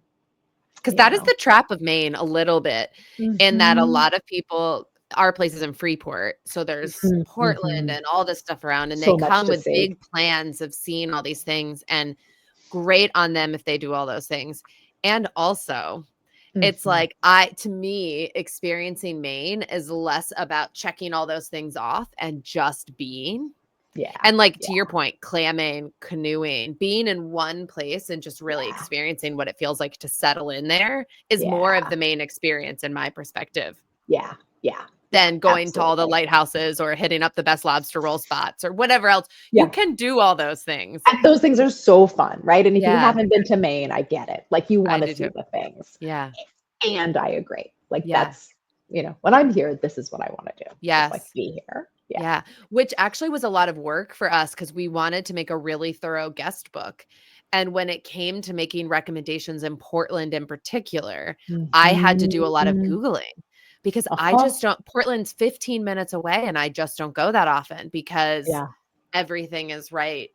because that is the trap of Maine a little bit, in that a lot of people, our place is in Freeport, so there's Portland and all this stuff around, and So they much come to with see. big plans of seeing all these things, and great on them if they do all those things. And also, it's like, to me, experiencing Maine is less about checking all those things off and just being. Yeah. And like, to your point, clamming, canoeing, being in one place and just really experiencing what it feels like to settle in there is more of the main experience in my perspective. Yeah. Yeah. Than going to all the lighthouses or hitting up the best lobster roll spots or whatever else. Yeah. You can do all those things. And those things are so fun, right? And if you haven't been to Maine, I get it. Like you want to see the things. Yeah. And I agree. Like that's, when I'm here, this is what I want to do. Yes. Just like be here. Yeah. Which actually was a lot of work for us because we wanted to make a really thorough guest book. And when it came to making recommendations in Portland in particular, I had to do a lot of Googling because I just don't, Portland's 15 minutes away and I just don't go that often because everything is right.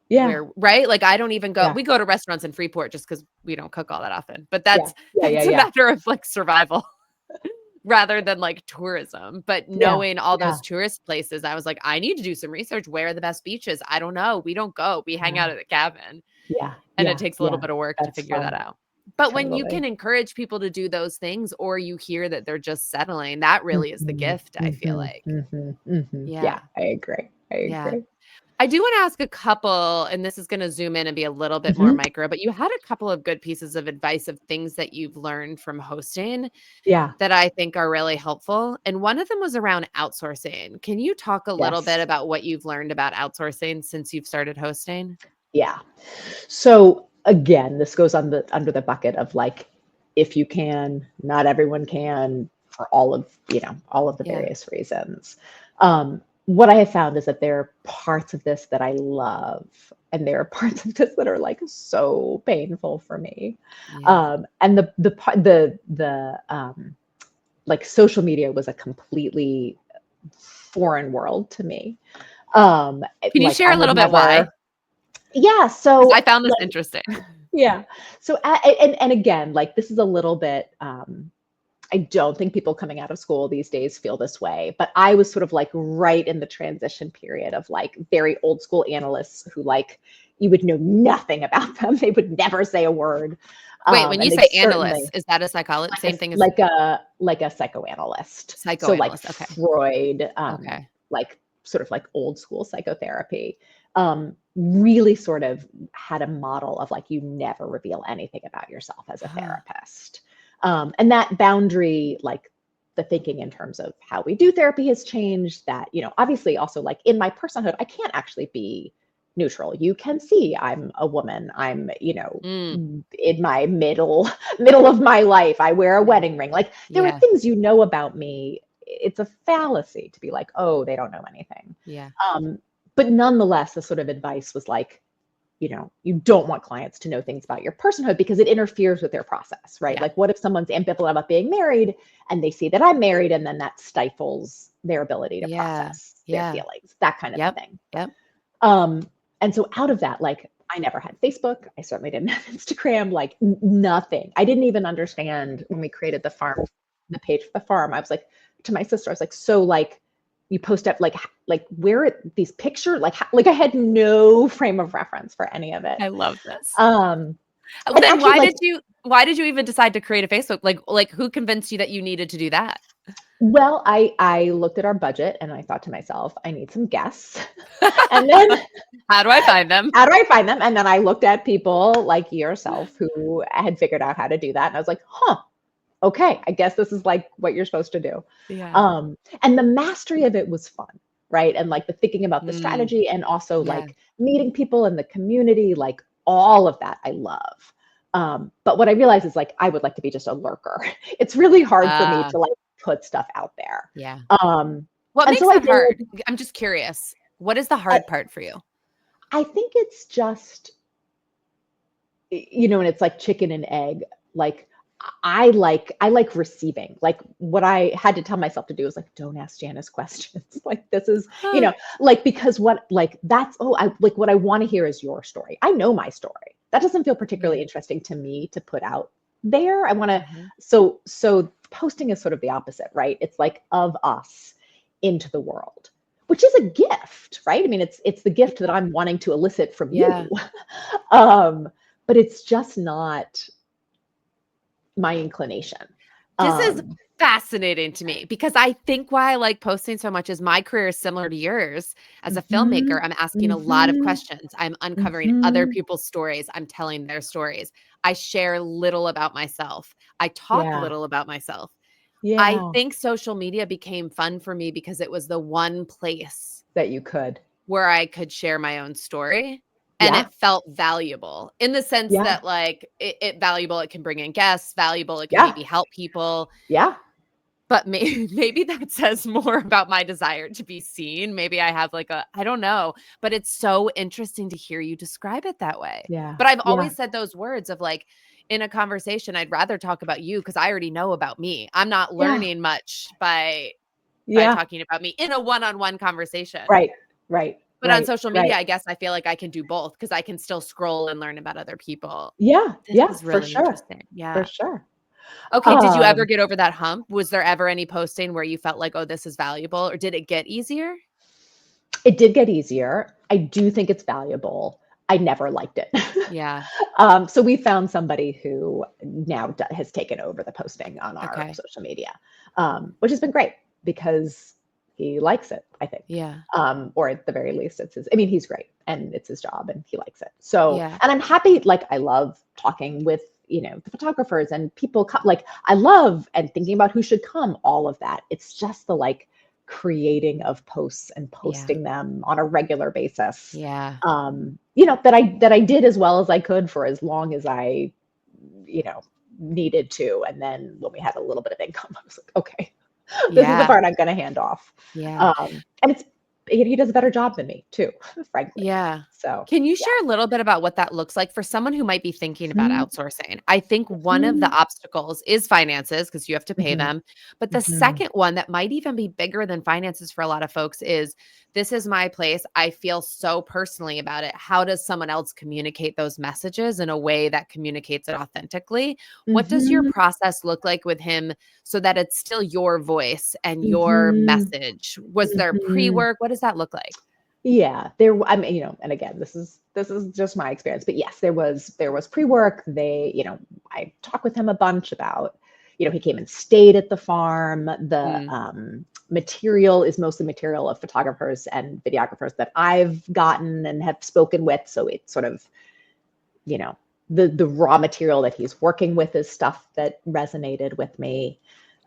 Yeah. Right. Like I don't even go, we go to restaurants in Freeport just because we don't cook all that often, but that's a matter of like survival. Rather than like tourism, but knowing all those tourist places, I was like, I need to do some research. Where are the best beaches? I don't know. We don't go. We hang out at the cabin. Yeah. And it takes a little bit of work to figure that out. But when you Totally. can encourage people to do those things, or you hear that they're just settling, that really is the gift, I feel like. Yeah, I agree. I do want to ask a couple, and this is going to zoom in and be a little bit more micro, but you had a couple of good pieces of advice of things that you've learned from hosting that I think are really helpful. And one of them was around outsourcing. Can you talk a little bit about what you've learned about outsourcing since you've started hosting? Yeah. So again, this goes under the bucket of like, if you can, not everyone can, for all of the various reasons. What I have found is that there are parts of this that I love, and there are parts of this that are like so painful for me. And the like social media was a completely foreign world to me. Can you share a little bit why? Yeah. So I found this interesting. Yeah. So, and again, like this is a little bit, I don't think people coming out of school these days feel this way, but I was sort of like right in the transition period of like very old school analysts who like, you would know nothing about them. They would never say a word. Wait, when you say analyst, is that a psychologist? Same thing as like a psychoanalyst. So like Freud, like sort of like old school psychotherapy, really sort of had a model of like, you never reveal anything about yourself as a therapist. And that boundary, like the thinking in terms of how we do therapy has changed, that, obviously also like in my personhood, I can't actually be neutral. You can see I'm a woman. I'm, in my middle of my life, I wear a wedding ring. Like there are things about me it's a fallacy to be like, oh, they don't know anything. Yeah. But nonetheless, the sort of advice was like, you don't want clients to know things about your personhood because it interferes with their process, right? Yeah. Like, what if someone's ambivalent about being married and they see that I'm married, and then that stifles their ability to process their feelings, that kind of thing. Yep. And so out of that, like, I never had Facebook. I certainly didn't have Instagram, like nothing. I didn't even understand when we created the page for the farm. I was like, to my sister, I was like, so like, you post up like where are these pictures? Like I had no frame of reference for any of it. I love this. Then actually, why did you even decide to create a Facebook? Like who convinced you that you needed to do that? Well, I looked at our budget and I thought to myself, I need some guests. And then how do I find them? And then I looked at people like yourself who had figured out how to do that. And I was like, okay, I guess this is like what you're supposed to do. Yeah. And the mastery of it was fun, right? And like the thinking about the strategy, and also like meeting people in the community, like all of that I love. But what I realized is like, I would like to be just a lurker. It's really hard for me to like put stuff out there. Yeah. What makes that hard? I'm just curious. What is the hard part for you? I think it's just, and it's like chicken and egg. Like, I like receiving. Like, what I had to tell myself to do is like, don't ask Janice questions. Like, this is, like, because what I want to hear is your story. I know my story. That doesn't feel particularly interesting to me to put out there. I want to, so posting is sort of the opposite, right? It's like of us into the world, which is a gift, right? I mean, it's the gift that I'm wanting to elicit from you. But it's just not my inclination. This is fascinating to me, because I think why I like posting so much is my career is similar to yours. As a filmmaker, I'm asking a lot of questions. I'm uncovering other people's stories. I'm telling their stories. I share little about myself. I talk little about myself. I think social media became fun for me because it was the one place that you could, where I could share my own story. And it felt valuable in the sense that like it valuable. It can bring in guests, valuable. It can maybe help people. Yeah. But maybe that says more about my desire to be seen. Maybe I have like I don't know, but it's so interesting to hear you describe it that way. Yeah. But I've always said those words of like, in a conversation, I'd rather talk about you because I already know about me. I'm not learning much by talking about me in a one-on-one conversation. Right. But on social media, I guess I feel like I can do both because I can still scroll and learn about other people. Yeah. This is really for sure. Interesting. Yeah. For sure. Okay. Did you ever get over that hump? Was there ever any posting where you felt like, oh, this is valuable? Or did it get easier? It did get easier. I do think it's valuable. I never liked it. Yeah. So we found somebody who now has taken over the posting on our social media, which has been great because he likes it, I think. Yeah. Or at the very least, he's great and it's his job and he likes it. So, and I'm happy, like, I love talking with, the photographers and people like, I love and thinking about who should come, all of that. It's just the like creating of posts and posting them on a regular basis. Yeah. That I did as well as I could for as long as I, needed to. And then when we had a little bit of income, I was like, okay, this is the part I'm going to hand off. Yeah. And he does a better job than me too, frankly. Yeah. So can you share a little bit about what that looks like for someone who might be thinking about outsourcing? I think one of the obstacles is finances because you have to pay them. But the second one that might even be bigger than finances for a lot of folks is, this is my place. I feel so personally about it. How does someone else communicate those messages in a way that communicates it authentically? What does your process look like with him so that it's still your voice and your message? Was there pre-work? What does that look like? Yeah, and again, this is just my experience, but yes, there was pre-work. I talked with him a bunch about, he came and stayed at the farm. The material is mostly material of photographers and videographers that I've gotten and have spoken with. So it's sort of, the raw material that he's working with is stuff that resonated with me.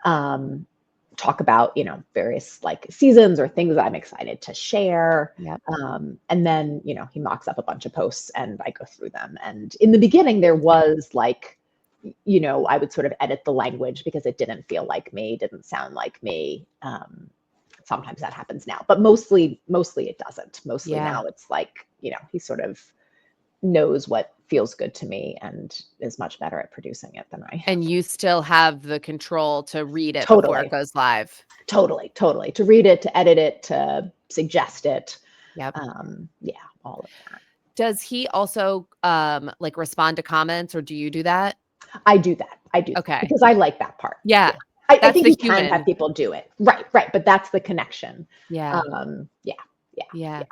Talk about, various like seasons or things I'm excited to share. Yep. And then, he mocks up a bunch of posts and I go through them. And in the beginning there was like, I would sort of edit the language because it didn't feel like me, didn't sound like me. Sometimes that happens now, but mostly it doesn't. Mostly Yeah. now it's like, he sort of knows what feels good to me and is much better at producing it than I am. And you still have the control to read it before Totally. it goes live. Totally. To read it, to edit it, to suggest it. Yep. Yeah, all of that. Does he also like respond to comments, or do you do that? I do that. Okay. Because I like that part. Yeah. I think the you can human. have people do it. Right. But that's the connection. Yeah. Yeah.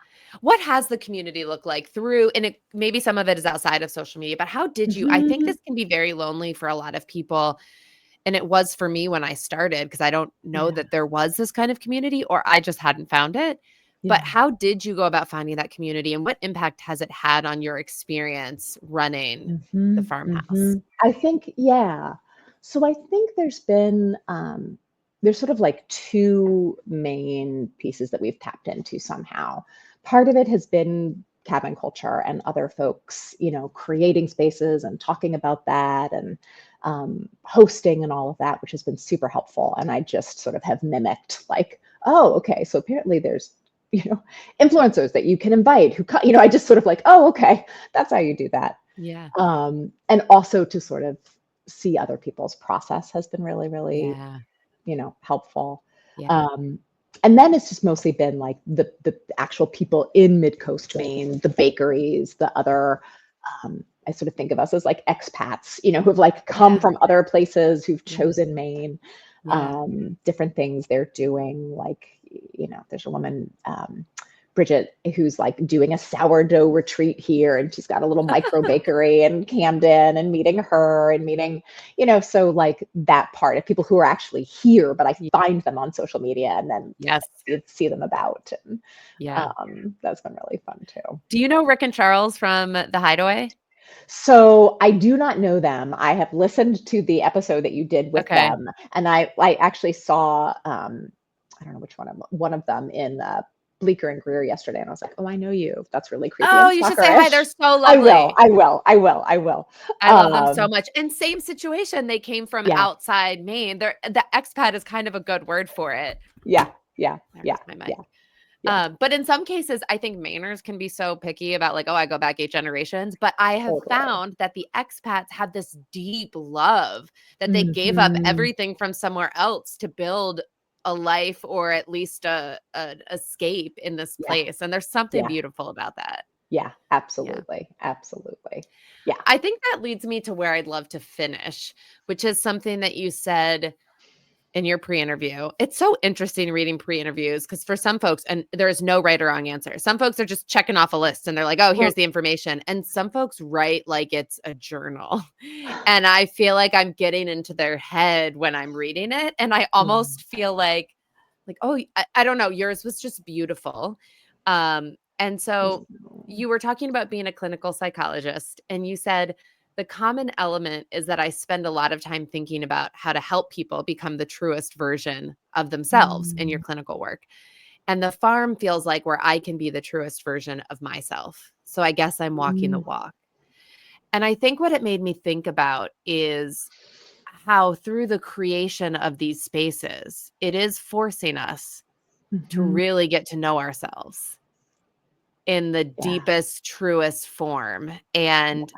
What has the community looked like through, and maybe some of it is outside of social media, but how did you, I think this can be very lonely for a lot of people. And it was for me when I started, because I don't know that there was this kind of community, or I just hadn't found it. But how did you go about finding that community, and what impact has it had on your experience running the farmhouse? I think, So I think there's been, there's sort of like two main pieces that we've tapped into somehow. Part of it has been cabin culture and other folks, creating spaces and talking about that and hosting and all of that, which has been super helpful. And I just sort of have mimicked like, oh, okay, so apparently there's, influencers that you can invite who, I just sort of like, oh, okay, that's how you do that. Yeah. And also to sort of see other people's process has been really, really, helpful. Yeah. And then it's just mostly been like the actual people in Mid-Coast Maine, the bakeries, the other, I sort of think of us as like expats, who've like come from other places, who've chosen Maine, different things they're doing. Like, there's a woman, Bridget, who's like doing a sourdough retreat here, and she's got a little micro bakery in Camden, and meeting her and meeting, so like that part of people who are actually here, but I find them on social media and then see them about. And that's been really fun too. Do you know Rick and Charles from The Hideaway? So I do not know them. I have listened to the episode that you did with them, and I actually saw, I don't know which one of them in Bleecker and Greer yesterday, and I was like, oh, I know you. That's really creepy. Oh, you should say hi. They're so lovely. I will. I love them so much. And same situation. They came from outside Maine. The expat is kind of a good word for it. Yeah. But in some cases, I think Mainers can be so picky about like, oh, I go back 8 generations. But I have found that the expats have this deep love that they gave up everything from somewhere else to build a life, or at least an escape in this place. And there's something beautiful about that. Yeah, absolutely. Absolutely. Yeah. I think that leads me to where I'd love to finish, which is something that you said in your pre-interview. It's so interesting reading pre-interviews, because for some folks, and there is no right or wrong answer. Some folks are just checking off a list and they're like, oh, here's the information. And some folks write like it's a journal. And I feel like I'm getting into their head when I'm reading it. And I almost feel like, oh, I don't know. Yours was just beautiful. And so you were talking about being a clinical psychologist, and you said, the common element is that I spend a lot of time thinking about how to help people become the truest version of themselves in your clinical work. And the farm feels like where I can be the truest version of myself. So I guess I'm walking the walk. And I think what it made me think about is how through the creation of these spaces, it is forcing us to really get to know ourselves in the deepest, truest form. And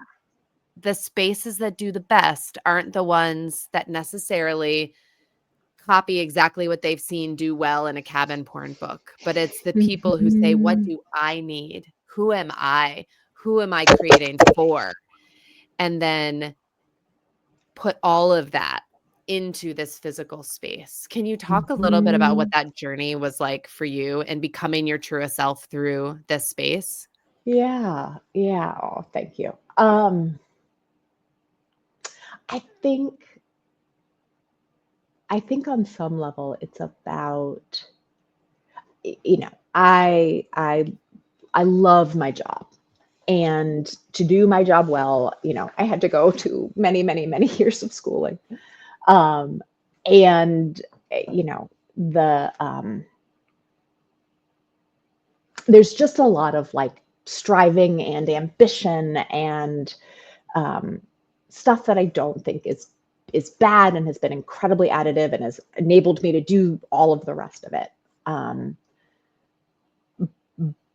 the spaces that do the best aren't the ones that necessarily copy exactly what they've seen do well in a cabin porn book, but it's the people who say, what do I need? Who am I? Who am I creating for? And then put all of that into this physical space. Can you talk a little bit about what that journey was like for you and becoming your truest self through this space? Yeah. Oh, thank you. I think on some level it's about, I love my job, and to do my job well, I had to go to many, many, many years of schooling. And there's just a lot of like striving and ambition and stuff that I don't think is bad and has been incredibly additive and has enabled me to do all of the rest of it.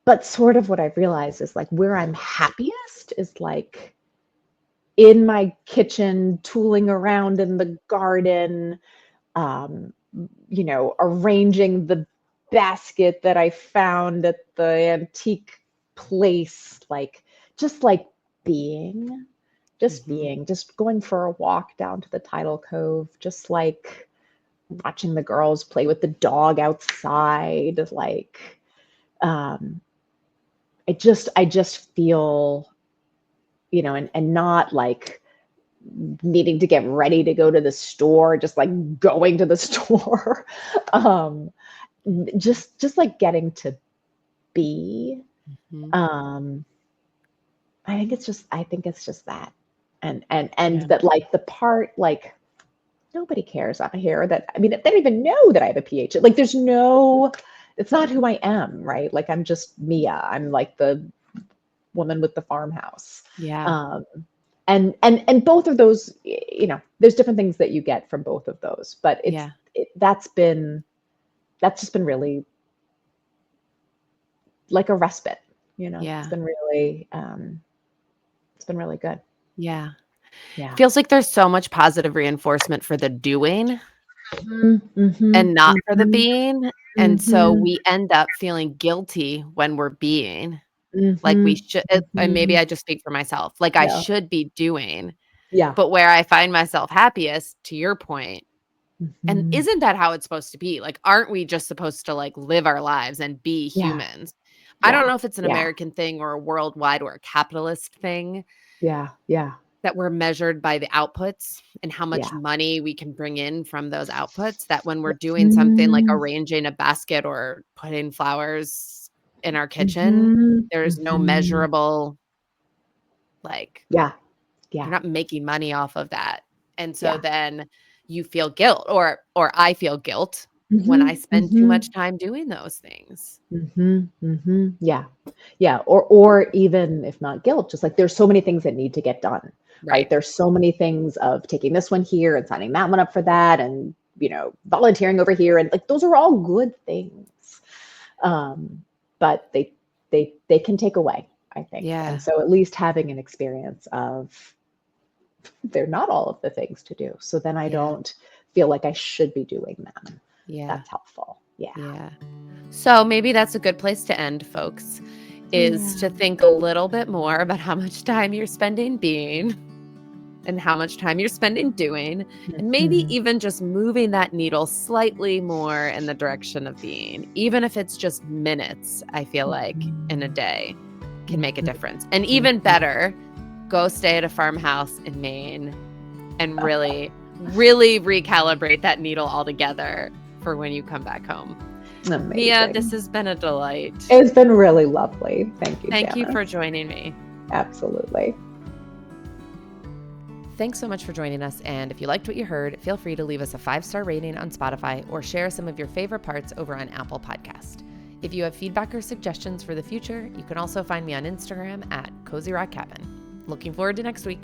But sort of what I've realized is like where I'm happiest is like in my kitchen, tooling around in the garden, arranging the basket that I found at the antique place, just being, just going for a walk down to the tidal cove, just like watching the girls play with the dog outside, I just feel, and not like needing to get ready to go to the store, just like going to the store. Just like getting to be. I think it's just that. And that like the part, like nobody cares out here that, I mean, they don't even know that I have a PhD. Like it's not who I am, right? Like I'm just Mia. I'm like the woman with the farmhouse. Yeah. And both of those, there's different things that you get from both of those, but that's just been really like a respite, It's been really good. Yeah. Yeah. Feels like there's so much positive reinforcement for the doing Mm-hmm. and not for the being. And so we end up feeling guilty when we're being. Like we should, and maybe I just speak for myself, like I should be doing. Yeah. But where I find myself happiest, to your point, and isn't that how it's supposed to be? Like, aren't we just supposed to like live our lives and be humans? I don't know if it's an American thing or a worldwide or a capitalist thing. Yeah. That we're measured by the outputs and how much money we can bring in from those outputs, that when we're doing something like arranging a basket or putting flowers in our kitchen, there's no measurable, like, you're not making money off of that. And so then you feel guilt or I feel guilt when I spend too much time doing those things. Yeah. Or even if not guilt, just like there's so many things that need to get done. Right. There's so many things of taking this one here and signing that one up for that and, volunteering over here. And like, those are all good things. But they can take away, I think. Yeah. And so at least having an experience of they're not all of the things to do. So then I don't feel like I should be doing them. Yeah. That's helpful. Yeah. So maybe that's a good place to end, folks, is to think a little bit more about how much time you're spending being and how much time you're spending doing, and maybe even just moving that needle slightly more in the direction of being, even if it's just minutes, I feel like in a day can make a difference. And even better, go stay at a farmhouse in Maine and really, really recalibrate that needle altogether for when you come back home. Amazing. Mia, this has been a delight. It's been really lovely. Thank you. Thank you Janice. for joining me. Absolutely. Thanks so much for joining us. And if you liked what you heard, feel free to leave us a 5-star rating on Spotify or share some of your favorite parts over on Apple Podcast. If you have feedback or suggestions for the future, you can also find me on Instagram at Cozy Rock Cabin. Looking forward to next week.